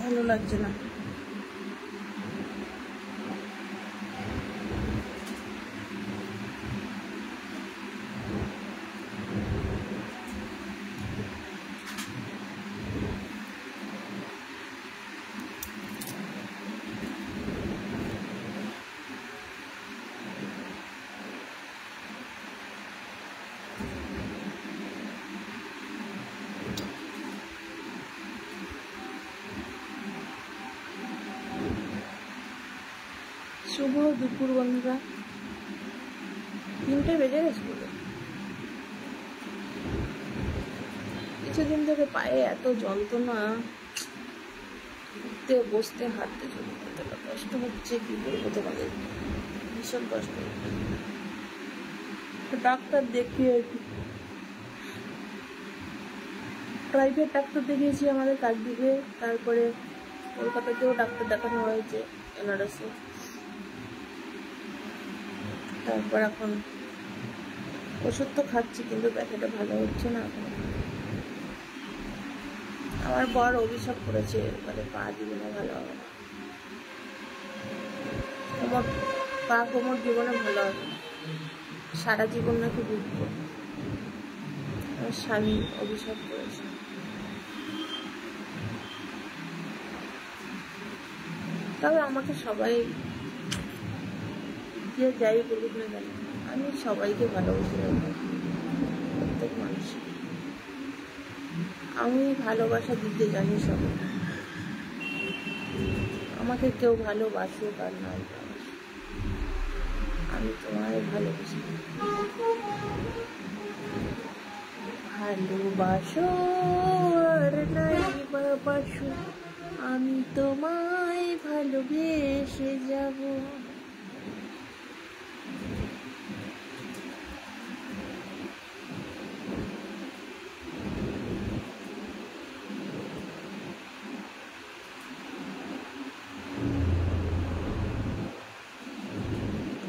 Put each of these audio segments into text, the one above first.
ভালো লাগছে না। শুভ দুপুর বন্ধুরা, 3টে বেজে গেছে বলে। কিছুদিন ধরে পায়ে এত যন্ত্রণা, উঠতে বসতে হাঁটতে চলতে এতটা কষ্ট হচ্ছে, কি বলবো তোমাদের, ভীষণ কষ্ট হচ্ছে। ডাক্তার দেখিয়ে, প্রাইভেট ডাক্তার দেখিয়েছি আমাদের কাকদ্বীপে, তারপরে কলকাতাতেও ডাক্তার দেখানো হয়েছে এনআরএসে। তারপর এখন ওষুধ তো খাচ্ছি, কিন্তু ব্যথাটা ভালো হচ্ছে না এখন। আমার বর অভিশাপ করেছে, মানে পা জীবনে ভালো হবে না, পা কোমর জীবনে ভালো হবে না, সারা জীবন নাকি ভুগব। আমার স্বামী অভিশাপ করেছে। তবে আমাকে সবাই যে যাই বলুক না কেন, আমি সবাইকে ভালোবাসি, প্রত্যেক মানুষ। আমি ভালোবাসা দিতে জানি সবাই, আমাকে কেউ ভালোবাসুক আর নাই, আমি তোমায় ভালোবাসি। ভালোবাসো আর নাই বাসো, আমি তোমায় ভালোবেসে যাব।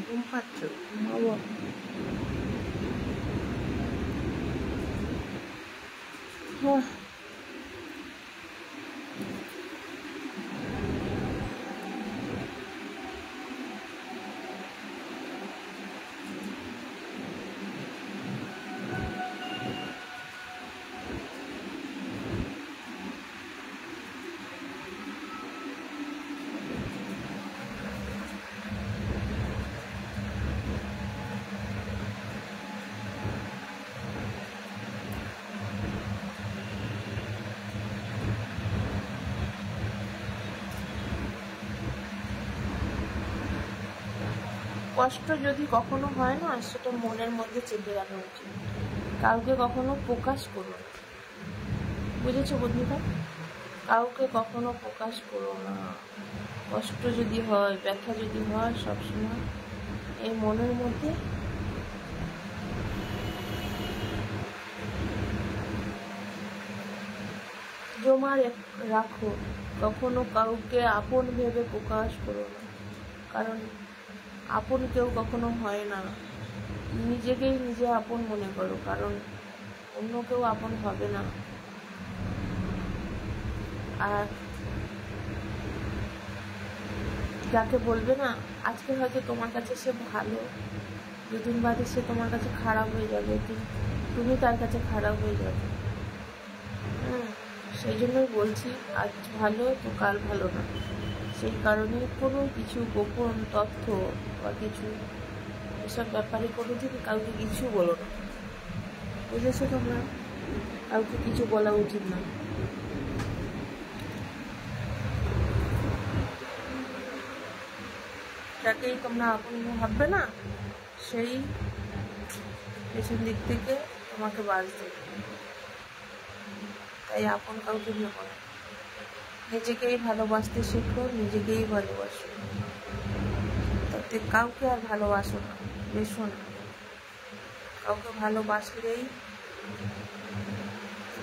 ঘুম পাচ্ছ? ঘুমাবো। কষ্ট যদি কখনো হয় না, সেটা মনের মধ্যে চেপে রাখা উচিত, কাউকে কখনো প্রকাশ করো না, বুঝেছো বন্ধুরা? কাউকে কখনো প্রকাশ করো না। কষ্ট যদি হয়, ব্যথা যদি হয়, সবসময় এই মনের মধ্যে জমা রাখো। কখনো কাউকে আপন ভেবে প্রকাশ করো না, কারণ আপন কেউ কখনো হয় না। নিজেকেই নিজে আপন মনে করো, কারণ অন্য কেউ আপন হবে না। আর যাকে বলবে না, আজকে হয়তো তোমার কাছে সে ভালো, দুদিন বাদে সে তোমার কাছে খারাপ হয়ে যাবে, তুমি তার কাছে খারাপ হয়ে যাবে। সেই জন্যই বলছি, আজ ভালো তো কাল ভালো না। সেই কারণে কোনো কিছু গোপন তথ্য বা কিছু এসব ব্যাপারে কোনোদিন কাউকে কিছু বলো না, বুঝেছো তোমরা? কাউকে কিছু বলা উচিত না। যাকেই তোমরা আপন ভাববে না, সেই পেছন দিক থেকে তোমাকে বাজ দেবে। তাই আপন কাউকে ভেবো না, নিজেকেই ভালোবাসতে শেখো, নিজেকেই ভালোবাসো, তাতে কাউকে আর ভালোবাসো না, বেশো না। কাউকে ভালোবাসলেই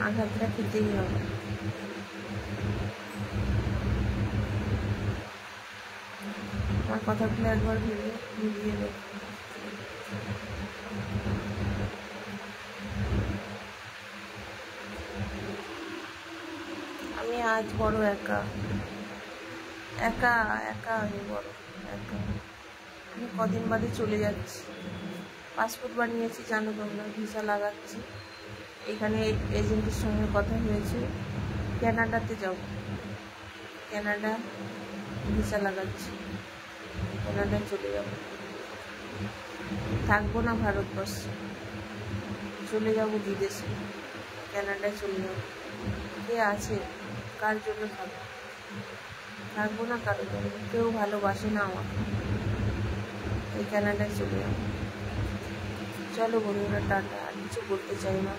আঘাতটা খেতেই হবে। আমার কথাগুলো একবার ভেবে মিলিয়ে দেখো। আমি আজ বড় একা একা একা, আমি বড় একা। আমি কদিন বাদে চলে যাচ্ছি। পাসপোর্ট বানিয়েছি, জানো তোমরা, ভিসা লাগাচ্ছি। এখানে এজেন্টের সঙ্গে কথা হয়েছে, কানাডাতে যাব। কানাডা ভিসা লাগাচ্ছি, কানাডায় চলে যাব। থাকবো না ভারতবর্ষে, চলে যাব বিদেশে, কানাডায় চলে যাব। কে আছে, কার জন্য থাকবো? থাকবো না কারোর জন্য, কেউ ভালোবাসে না আমাকে, এই কানাডায় চলে যাবো। চলো বন্ধুরা, টাটা, আর কিছু বলতে চাই না।